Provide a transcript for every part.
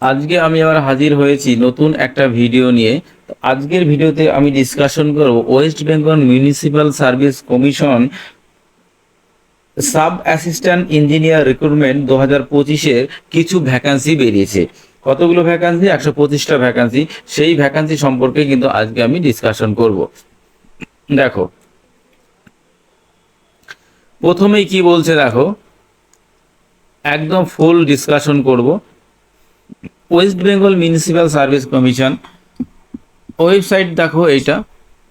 আজকে আমি আবার হাজির হয়েছি নতুন একটা ভিডিও নিয়ে। তো আজকের ভিডিওতে আমি ডিসকাশন করব West Bengal municipal service commission sub assistant engineer recruitment 2025-এর কিছু ভ্যাকান্সি বেরিয়েছে। কতগুলো ভ্যাকান্সি? 125টা ভ্যাকান্সি। সেই ভ্যাকান্সি সম্পর্কে কিন্তু আজকে আমি ডিসকাশন করব। দেখো, প্রথমেই কি বলছে দেখো, একদম ফুল ডিসকাশন করব। West Bengal municipal service commission website দেখো, এইটা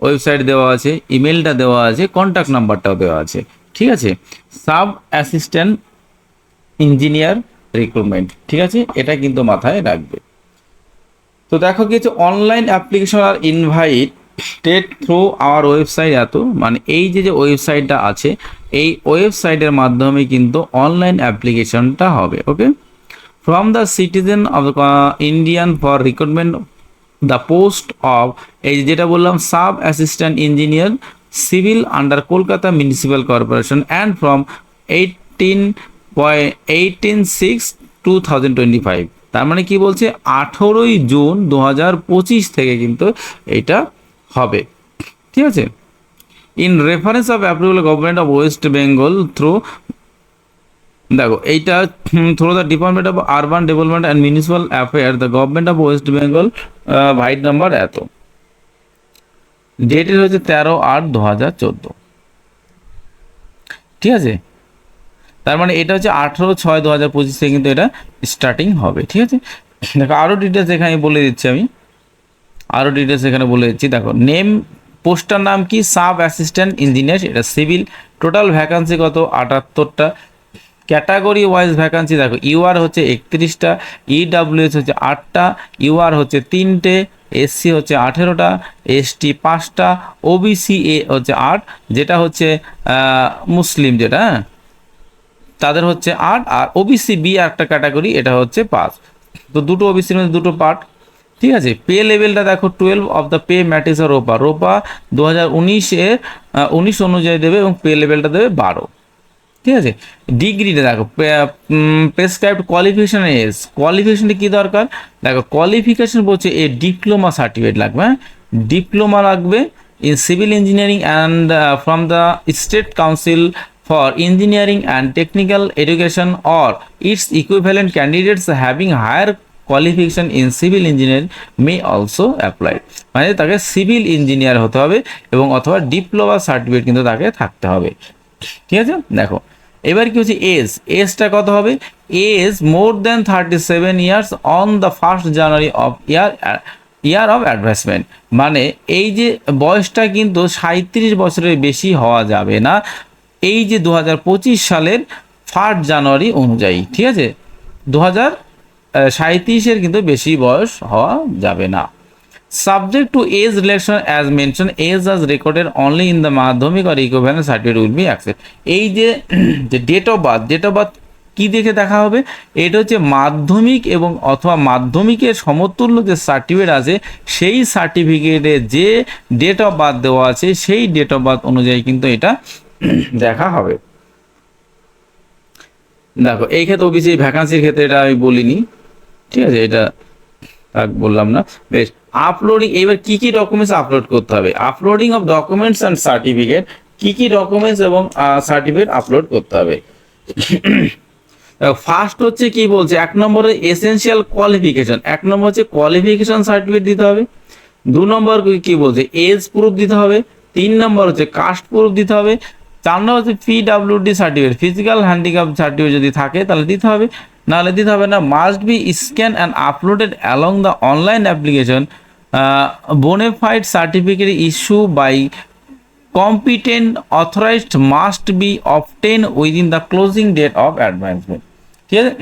ওয়েবসাইট দেওয়া আছে, ইমেলটা দেওয়া আছে, কন্ট্যাক্ট নাম্বারটাও দেওয়া আছে। ঠিক আছে, সাব অ্যাসিস্ট্যান্ট ইঞ্জিনিয়ার রিক্রুটমেন্ট, ঠিক আছে, এটা কিন্তু মাথায় রাখবে। তো দেখো কিছু online application are invited through our website, এত মানে এই যে ওয়েবসাইটটা আছে, এই ওয়েবসাইটের মাধ্যমে কিন্তু অনলাইন অ্যাপ্লিকেশনটা হবে। ওকে, from the citizen of the Indian for recruitment the post of এই যেটা বললাম sub assistant engineer civil under Kolkata municipal corporation and from 18/6/2025। তার মানে কি বলছে, 18ই জুন 2025 থেকে কিন্তু এটা হবে। ঠিক আছে, in reference of approval government of West Bengal through, দেখো এইটা through the department of urban development and municipal affair the government of West Bengal, white number এত, ডেটের হচ্ছে 13/8/2014। ঠিক আছে, তার মানে এটা হচ্ছে 18/6/2025 থেকে কিন্তু এটা স্টার্টিং হবে। ঠিক আছে, দেখো আরও ডিটেলস এখানে বলে দিচ্ছি আমি, আরও ডিটেলস এখানে বলে দিচ্ছি। দেখো নেম, পোস্টার নাম কি, সাব অ্যাসিস্ট্যান্ট ইঞ্জিনিয়ার, এটা সিভিল। টোটাল ভ্যাকান্সি কত? 78টা। ক্যাটাগরি ওয়াইজ ভ্যাকান্সি দেখো, ইউআর হচ্ছে 31টা, ইডাব্লিউএস হচ্ছে 8টা, ইউআর হচ্ছে 3টে, এসসি হচ্ছে 18টা, এসটি 5টা, ওবিসি এ হচ্ছে 8, যেটা হচ্ছে মুসলিম যেটা, তাদের হচ্ছে 8, আর ওবিসি বি একটা ক্যাটাগরি, এটা হচ্ছে 5। তো দুটো ওবিসির মধ্যে দুটো পার্ট। ঠিক আছে, পে লেভেলটা দেখো 12 অফ দ্য পে ম্যাট্রিক্স আর রোপা, রোপা 2019-এর 19 অনুযায়ী দেবে এবং পে লেভেলটা দেবে 12। ঠিক আছে, ডিগ্রিটা দেখো, প্রেসক্রাইবড কোয়ালিফিকেশন এজ, কোয়ালিফিকেশনটা কী দরকার? দেখো কোয়ালিফিকেশন বলছে এ ডিপ্লোমা সার্টিফিকেট লাগবে, হ্যাঁ, ডিপ্লোমা লাগবে in civil engineering and from the state council for engineering and technical education or its equivalent candidates having higher qualification in civil engineering may also apply, মানে তাকে civil engineer হতে হবে এবং অথবা diploma certificate কিন্তু তাকে থাকতে হবে। ঠিক আছে, দেখো এবার কি হচ্ছে এজ, এজটা কত হবে? Age more than 37 years on the 1st January of year of advertisement, মানে এই যে বয়সটা কিন্তু 37 বছরের বেশি হওয়া যাবে না এই যে 2025 সালের 1 জানুয়ারি অনুযায়ী। ঠিক আছে, 2037-এর কিন্তু বেশি বয়স হওয়া যাবে না। Subject to age relation as mentioned, age as recorded only in the madhyamik or equivalent certificate will be accepted. এই যে date of birth, date of birth কি দেখে দেখা হবে? এটা হচ্ছে মাধ্যমিক এবং অথবা মাধ্যমিকের সমতুল্য যে সার্টিফিকেট আছে, সেই সার্টিফিকেটে যে ডেট অফ বার্থ দেওয়া আছে, সেই ডেট অফ বার্থ অনুযায়ী কিন্তু এটা দেখা হবে। দেখো এই ক্ষেত্রে ওবিসি ভ্যাকান্সির ক্ষেত্রে এটা আমি বলিনি। ঠিক আছে, এটা বললাম না। বেশ, আপলোডিং, এবার কি কি ডকুমেন্টস আপলোড করতে হবে? Uploading of documents and certificate, কি কি ডকুমেন্টস এবং সার্টিফিকেট আপলোড করতে হবে? ফার্স্ট হচ্ছে কি বলছে, 1 নম্বরে এসেনশিয়াল কোয়ালিফিকেশন, 1 নম্বর হচ্ছে কোয়ালিফিকেশন সার্টিফিকেট দিতে হবে। 2 নম্বর কি বলছে, এজ প্রুফ দিতে হবে। 3 নম্বর হচ্ছে কাস্ট প্রুফ দিতে হবে। 4 নম্বর হচ্ছে PWD certificate, physical handicap certificate যদি থাকে তাহলে দিতে হবে, নাহলে দিতে হবে না। Must be scan and uploaded along the online application, bona fide certificate issue by competent authorized must be obtained within the closing date of advancement। ঠিক আছে,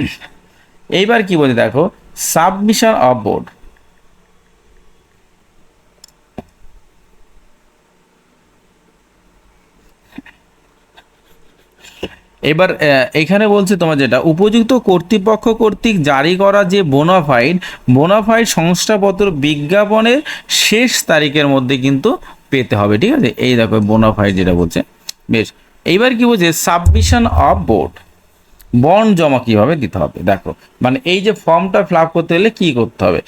এইবার কি বলছে দেখো, সাবমিশন অফ বোর্ড। এবার এখানে বলছে তোমার যেটা উপযুক্ত কর্তৃপক্ষ কর্তৃক জারি করা যে বোনাফাইড শংসাপত্র বিজ্ঞাপনের শেষ তারিখের মধ্যে কিন্তু পেতে হবে। ঠিক আছে, এই দেখো বোনাফাইড যেটা বলছে। বেশ, এইবার কি বলছে সাবমিশন অফ বোর্ড, বন্ড জমা কিভাবে দিতে হবে দেখো, মানে এই যে ফর্মটা ফিল আপ করতে হলে কি করতে হবে,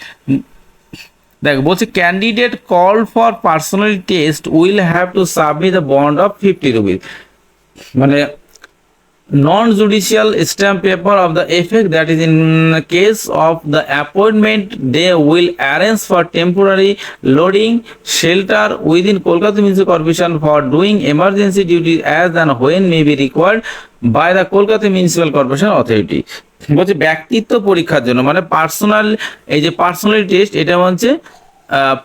দেখো বলছে candidate call for personal test will have to submit the bond of 50 rupees, মানে non-judicial stamp paper of the effect that is in case of the appointment they will arrange for temporary loading shelter within Kolkata Municipal Corporation for doing emergency duties as and when may be required by the Kolkata Municipal Corporation Authority। বলছে ব্যক্তিত্ব পরীক্ষার জন্য, মানে personal, এই যে personal test, এটা হচ্ছে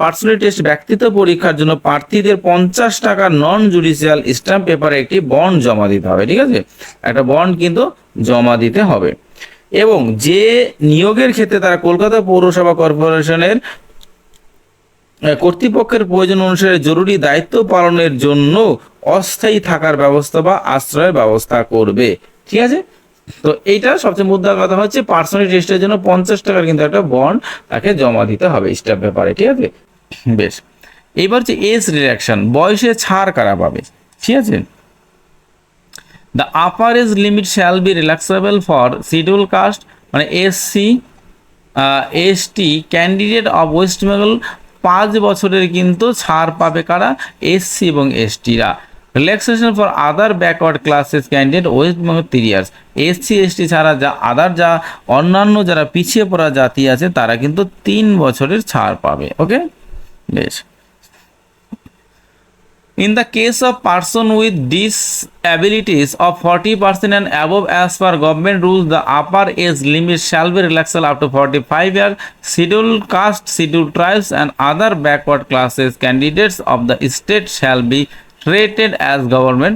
personal test ব্যক্তিত্ব পরীক্ষার জন্য প্রার্থীদের 50 টাকা নন জুডিশিয়াল স্ট্যাম্প পেপারে একটি বন্ড জমা দিতে হবে, ঠিক আছে, একটা বন্ড কিন্তু জমা দিতে হবে। এবং যে নিয়োগের ক্ষেত্রে তারা কলকাতা পৌরসভা কর্পোরেশনের কর্তৃপক্ষের প্রয়োজন অনুসারে জরুরি দায়িত্ব পালনের জন্য অস্থায়ী থাকার ব্যবস্থা বা আশ্রয়ের ব্যবস্থা করবে, ঠিক আছে। তো এইটা সবচেয়ে মুদ্রা কথা হচ্ছে পার্সোনাল টেস্টের জন্য 50 টাকার কিন্তু একটা বন্ড তাকে জমা দিতে হবে স্ট্যাম্প পেপারে, ঠিক আছে। বেশ, এইবার হচ্ছে এজ রিডাকশন, বয়সে ছাড় কারা পাবে, ঠিক আছে। The upper age limit shall be relaxable for scheduled caste, মানে SC ST candidate of West Bengal, 5 বছরের কিন্তু ছাড় পাবে কারা, এসসি এবং এসটিরা। Relaxation for other backward classes candidate West Bengal 3 years, SC ST ছাড়া যা আদার যা অন্যান্য যারা পিছিয়ে পড়া জাতি আছে তারা কিন্তু 3 বছরের ছাড় পাবে, ওকে। বেশ, in the case of person with disabilities of 40% and above as per government rules, the upper age limit shall be relaxed up to 45 years. Scheduled caste, scheduled tribes and other backward classes candidates of the state shall be treated as government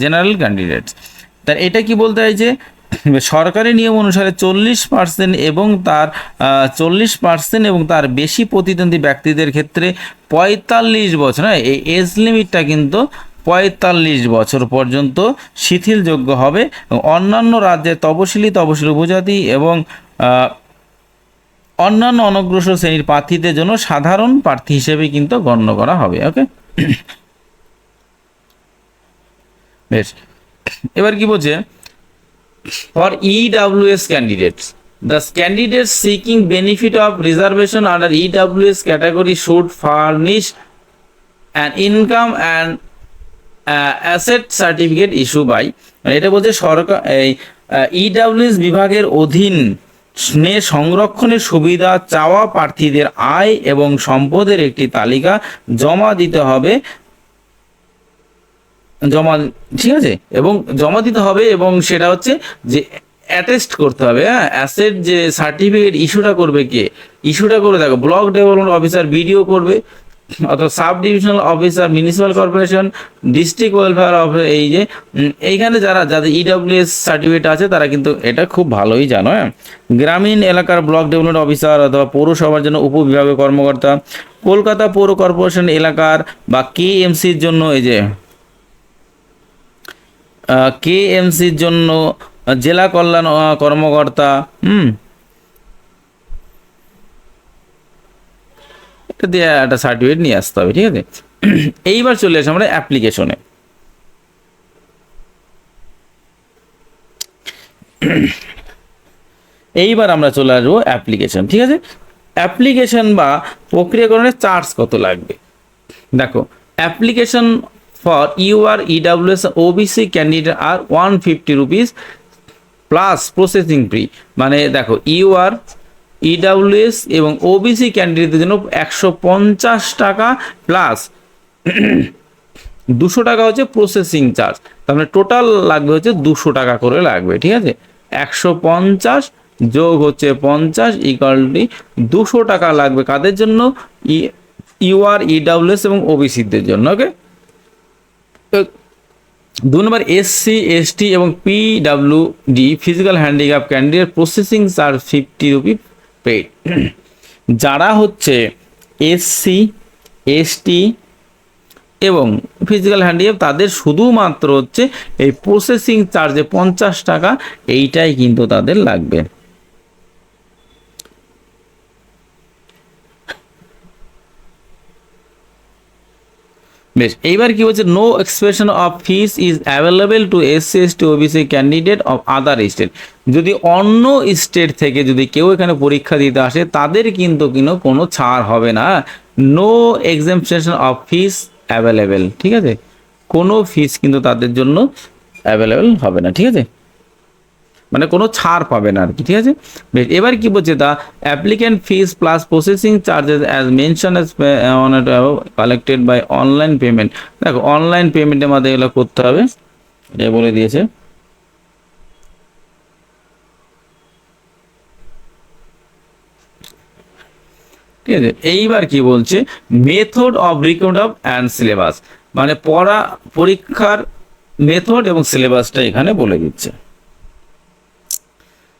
general candidates। তার এটা কি বলতে হয় যে সরকারি নিয়ম অনুসারে 40% এবং তার 40% এবং তার বেশি প্রতিদ্বন্দ্বী ব্যক্তিদের ক্ষেত্রে 45 বছর, হ্যাঁ এই এজ লিমিটটা কিন্তু 45 বছর পর্যন্ত শিথিলযোগ্য হবে। অন্যান্য রাজ্যের তপশিলি উপজাতি এবং অন্যান্য অনগ্রসর শ্রেণীর প্রার্থীদের জন্য সাধারণ প্রার্থী হিসেবে কিন্তু গণ্য করা হবে, ওকে। বেশ, এবার কি বলছে, for EWS candidates, the candidates seeking benefit of reservation under EWS category should furnish an income and asset certificate issued by, এটা বলছে সরকার এই EWS বিভাগের অধীন সংরক্ষণের সুবিধা চাওয়া প্রার্থীদের আয় এবং সম্পদের একটি তালিকা জমা দিতে হবে, ঠিক আছে, এবং জমা দিতে হবে এবং সেটা হচ্ছে যে অ্যাটেস্ট করতে হবে, হ্যাঁ অ্যাসেট যে সার্টিফিকেট ইস্যুটা করবে কে, ইস্যুটা করে দেখো ব্লক ডেভেলপমেন্ট অফিসার বিডিও করবে, অথবা sub divisional officer municipal corporation, district welfare officer, এই যে এইখানে যাদের ইডব্লিউএস সার্টিফিকেট আছে তারা কিন্তু এটা খুব ভালোই জানো, হ্যাঁ। গ্রামীণ এলাকার ব্লক ডেভেলপমেন্ট অফিসার অথবা পৌরসভার জন্য উপবিভাগীয় কর্মকর্তা, কলকাতা পৌর কর্পোরেশন এলাকার বা কেএমসির জন্য, এই যে কেএমসির জন্য জেলা কল্যাণ কর্মকর্তা, এটা দিয়ে একটা সার্টিফিকেট নিয়ে আসতে হবে, ঠিক আছে। এইবার চলে আসে আমরা অ্যাপ্লিকেশনে। এইবার আমরা চলে আসবো অ্যাপ্লিকেশন, ঠিক আছে। অ্যাপ্লিকেশন বা প্রক্রিয়াকরণের চার্জ কত লাগবে দেখো, application for your EWS OBC candidate are 150 rupees plus processing fee, মানে দেখো ইউআর EWS এবং OBC ক্যান্ডিডেটদের জন্য 150 টাকা প্লাস 200 টাকা হচ্ছে প্রসেসিং চার্জ, তার মানে টোটাল লাগবে হচ্ছে 200 টাকা করে লাগবে, ঠিক আছে। 150 যোগ হচ্ছে 50 ইকুয়াল টু 200 টাকা লাগবে কাদের জন্য, ইউআর EWS এবং OBCদের জন্য, ওকে। 2 নম্বর এসসি এসটি এবং PWD physical handicap candidate processing charge 50 rupee paid. যারা হচ্ছে এসসি এসটি এবং ফিজিক্যাল হ্যান্ডিক্যাপ তাদের শুধুমাত্র হচ্ছে এই প্রসেসিং চার্জে 50 টাকা, এইটাই কিন্তু তাদের লাগবে। বেশ, এইবার কি বলছে, no expression of fees is available to SC ST OBC candidate of other state. যদি অন্য স্টেট থেকে যদি কেউ এখানে পরীক্ষা দিতে আসে তাদের কিন্তু কোনো ছাড় হবে না। No exemption of fees available, ঠিক আছে, কোনো ফিস কিন্তু তাদের জন্য অ্যাভেলেবেল হবে না, ঠিক আছে, মানে কোনো ছাড় পাবে না আর কি, ঠিক আছে। বেশ, এবার কি বলছে, the applicant fees plus processing charges as mention as on collected by online payment. দেখো অনলাইন পেমেন্টের মাধ্যমে এগুলো করতে হবে, এটা বলে দিয়েছে। ঠিক আছে, এইবার কি বলছে, method of recruit of and syllabus, মানে পরীক্ষার মেথড এবং সিলেবাসটা এখানে বলে দিচ্ছে।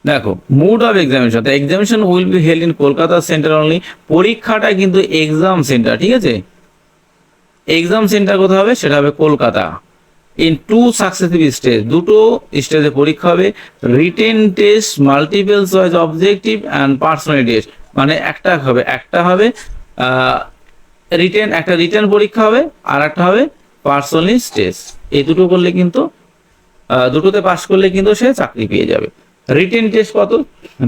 দেখো mode of examination, the examination will be held in Kolkata centre only. পরীক্ষাটা কিন্তু এক্সাম সেন্টার, ঠিক আছে, এক্সাম সেন্টার কোথায় হবে, সেটা হবে Kolkata. In two successive stage, দুটো স্টেজে পরীক্ষা হবে। Written test, multiple choice objective and personality test, মানে একটা হবে রিটেন পরীক্ষা হবে, আর একটা হবে পার্সোনালিটি টেস্ট। এই দুটো করলে কিন্তু দুটোতে পাস করলে কিন্তু সে চাকরি পেয়ে যাবে। রিটেন টেস্ট কত,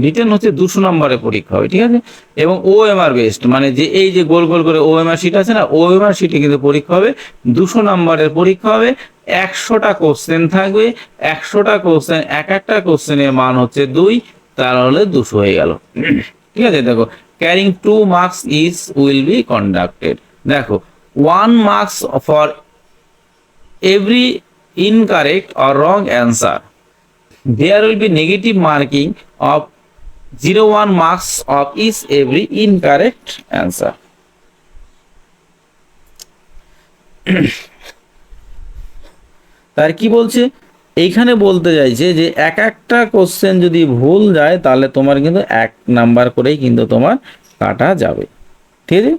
রিটেন হচ্ছে 200 নম্বরের পরীক্ষা হবে, ঠিক আছে, এবং ওএমআর বেসড, মানে যে এই যে গোল গোল করে ওএমআর শিট আছে না, ওএমআর শিটে কিন্তু পরীক্ষা হবে, 200 নম্বরের পরীক্ষা হবে, 100টা কোশ্চেন থাকবে, 100টা কোশ্চেন, একটা কোশ্চেনের মান হচ্ছে 2, তাহলে 200 হয়ে গেল, ঠিক আছে। দেখো carrying 2 marks is will be conducted. দেখো 1 marks for every incorrect or wrong answer. There will be negative marking of 0.1 marks of each every incorrect answer. তার কি বলছে, এইখানে বলতে চাইছে যে একটা কোশ্চেন যদি ভুল যায় তাহলে তোমার কিন্তু 1 নাম্বার করেই কিন্তু তোমার কাটা যাবে, ঠিক আছে।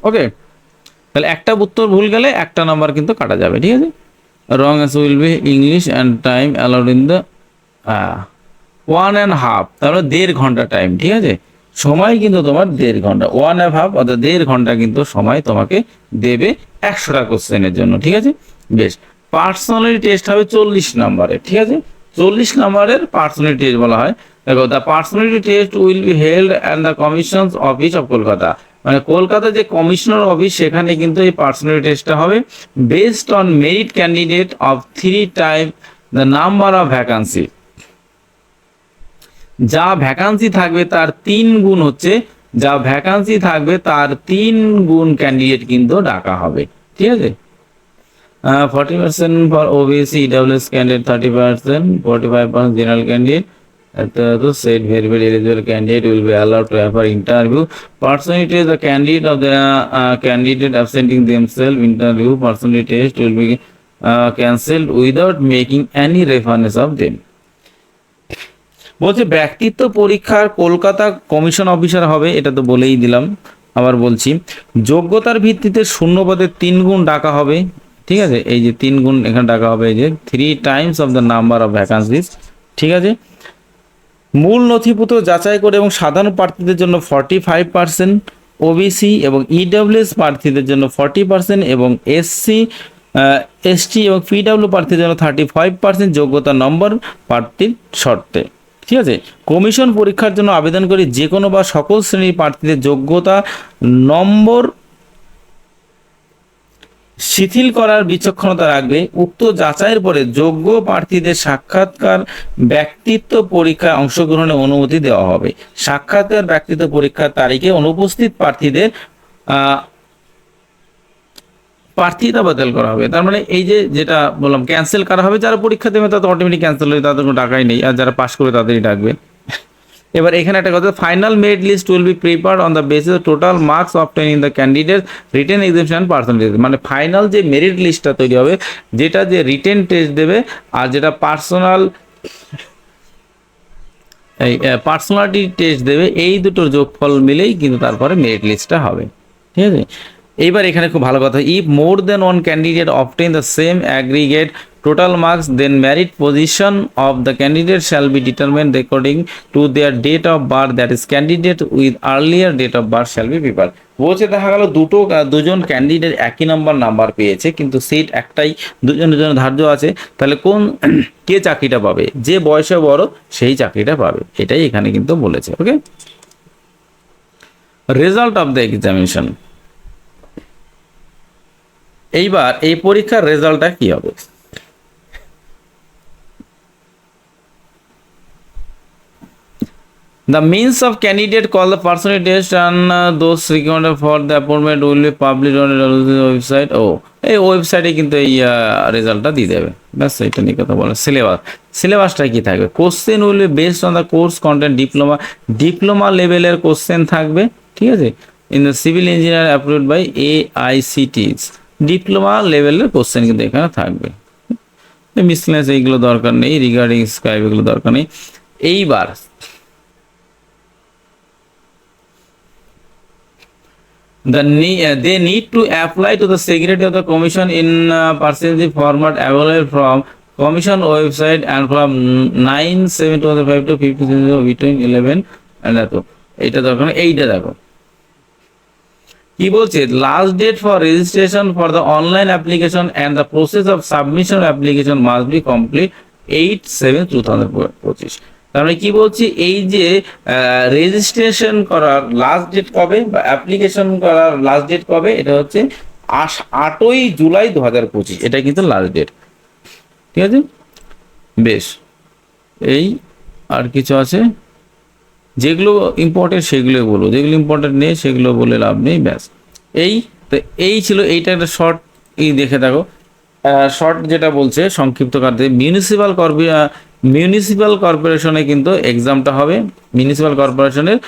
ওকে, তাহলে একটা উত্তর ভুল গেলে 1টা নাম্বার কিন্তু কাটা যাবে, ঠিক আছে। Wrong answer will be English and time allowed in the 1.5, তাহলে 1.5 ঘন্টা টাইম, ঠিক আছে, সময় কিন্তু তোমার 1.5 ঘন্টা, 1.5 অর্থাৎ 1.5 ঘন্টা কিন্তু সময় তোমাকে দেবে 100টা কোশ্চেনের জন্য, ঠিক আছে। বেশ, পার্সোনালিটি টেস্ট হবে 40 নম্বরের, ঠিক আছে, 40 নম্বরের পার্সোনালিটি টেস্ট বলা হয়। দেখো the personality test will be held at the commission office of Kolkata, মানে কলকাতা যে কমিশনার অফিস সেখানে কিন্তু এই পার্সোনালিটি টেস্টটা হবে। Based on merit candidate of 3 time the number of vacancy, যা ভ্যাকান্সি থাকবে তার 3 গুণ হচ্ছে, যা ভ্যাকান্সি থাকবে তার 3 গুণ ক্যান্ডিডেট কিন্তু ডাকা হবে, ঠিক আছে। 40% for OBC EWS candidate, 30%, 45% general candidate. The said very eligible candidate will be allowed to have for interview. Personality test, the candidate of the candidate absenting themselves interview personality test will be cancelled without making any reference of them. বলছে ব্যক্তিত্ব পরীক্ষার Kolkata commission officer হবে, এটা তো বলেই দিলাম, আবার বলছি, যোগ্যতার ভিত্তিতে শূন্যপদে 3 গুণ ডাকা হবে, ঠিক আছে, এই যে 3 গুণ এখানে ডাকা হবে, এই যে 3 Times of the number of vacancies, ঠিক আছে। মূল নথিপত্র যাচাই করে এবং সাধারণ প্রার্থীদের জন্য 45%, ওবিসি এবং ইডব্লিউএস প্রার্থীদের জন্য 40% এবং এসসি এসটি এবং পিডব্লিউ প্রার্থীদের জন্য 35% যোগ্যতা নম্বর প্রার্থীর শর্তে, ঠিক আছে। কমিশন পরীক্ষার জন্য আবেদন করে যে কোনো বা সকল শ্রেণীর প্রার্থীদের যোগ্যতা নম্বর শিথিল করার বিচক্ষণতা রাখবে। উক্ত যাচাইয়ের পরে যোগ্য প্রার্থীদের সাক্ষাৎকার ব্যক্তিত্ব পরীক্ষায় অংশগ্রহণের অনুমতি দেওয়া হবে। সাক্ষাৎকার ব্যক্তিত্ব পরীক্ষার তারিখে অনুপস্থিত প্রার্থীদের প্রার্থিতা বাতিল করা হবে। তার মানে এই যে যেটা বললাম ক্যান্সেল করা হবে, যারা পরীক্ষা দেবে তাদের অটোমেটিক ক্যান্সেল হবে, তাদের কোনো টাকাই নেই, আর যারা পাস করবে তাদেরই ডাকবে। এবার এখানে একটা কথা, final merit list will be prepared on the basis total marks obtain in the candidate written examination personal, মানে ফাইনাল যে মেরিট লিস্টটা তৈরি হবে, যেটা যে রিটেন টেস্ট দেবে আর যেটা পার্সোনালিটি টেস্ট দেবে, এই দুটোর যোগফল মিলেই কিন্তু তারপরে মেরিট লিস্টটা হবে, ঠিক আছে। এইবার এখানে খুব ভালো কথা, if more than one candidate obtain the same aggregate total marks then merit position of the candidate shall be determined according to their date of birth, that is candidate with earlier date of birth shall be prefer. বলছে দেখা গেল দুজন candidate একই number পেয়েছে, কিন্তু seat একটাই, দুজনের জন্য ধার্য আছে, তাহলে কোন কে চাকরিটা পাবে? যে বয়সে বড় সেই চাকরিটা পাবে, এটাই এখানে কিন্তু বলেছে। ওকে, রেজাল্ট অফ দ্য এক্সামিনেশন। এইবার এই পরীক্ষার রেজাল্টটা কি হবে? The means of candidate call the personality test and those required for the appointment will be published on the website. এই ওয়েবসাইটে কিন্তু এই রেজাল্টটা দিয়ে দেবে, ব্যাস এটা নিয়ে কথা বলে। সিলেবাসটা কি থাকবে? Question will be based on the course content, diploma লেভেলের কোশ্চেন থাকবে, ঠিক আছে, in the civil engineer approved by AICTE, diploma লেভেলের কোশ্চেন কিন্তু এখানে থাকবে। মিসলেন্স এইগুলো দরকার নেই, রিগার্ডিং স্ক্রাইব এগুলো দরকার নেই। এইবার they need to apply to the secretary of the commission in percentage format available from commission website and from 9/7/2005 to 15 between 11 and এত। এইটা দরকার, এইটা দেখো কি বলছে, last date for registration for the online application and the process of submission application must be complete 8/7/2025। তার মানে কি বলছি, এই যে রেজিস্ট্রেশন করার লাস্ট ডেট কবে বা অ্যাপ্লিকেশন করার লাস্ট ডেট কবে, এটা হচ্ছে 8ই জুলাই 2025, এটা কিন্তু লাস্ট ডেট, ঠিক আছে। বেশ, এই আর কিছু আছে? যেগুলো ইম্পর্টেন্ট সেগুলো বলবো, যেগুলো ইম্পর্টেন্ট নেই সেগুলো বলে লাভ নেই, ব্যাস। তো এই ছিল, এইটা একটা শর্ট এই দেখে দেখো, শর্ট যেটা বলছে সংক্ষিপ্ত কারণে মিউনিসিপ্যাল কর্পোরেশনে কিন্তু এক্সামটা হবে, মিউনিসিপ্যাল কর্পোরেশনের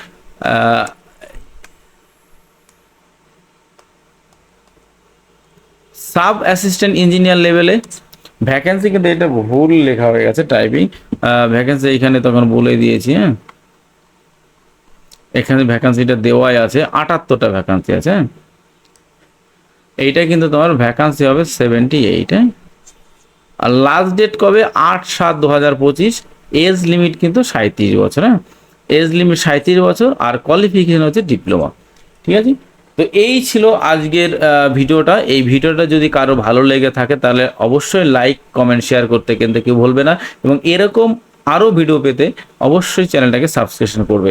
সাব অ্যাসিস্ট্যান্ট ইঞ্জিনিয়ার লেভেলে ভ্যাকেন্সি, কিন্তু এটা ভুল লেখা হয়ে গেছে টাইপিং, ভ্যাকেন্সি এখানে তখন বলে দিয়েছি। হ্যাঁ, এখানে ভ্যাকান্সিটা দেওয়াই আছে, 78টা ভ্যাকান্সি আছে। এইটা কিন্তু তোমার ভ্যাকান্সি হবে 78। হ্যাঁ, আর লাস্ট ডেট কবে? 8/7/2025। এজ লিমিট কিন্তু 37 বছর। হ্যাঁ, এজ লিমিট 37 বছর, আর কোয়ালিফিকেশন হচ্ছে ডিপ্লোমা, ঠিক আছে। তো এই ছিল আজকের ভিডিওটা। এই ভিডিওটা যদি কারো ভালো লেগে থাকে তাহলে অবশ্যই লাইক কমেন্ট শেয়ার করতে কিন্তু কেউ ভুলবে না, এবং এরকম আরও ভিডিও পেতে অবশ্যই চ্যানেলটাকে সাবস্ক্রিপশন করবে।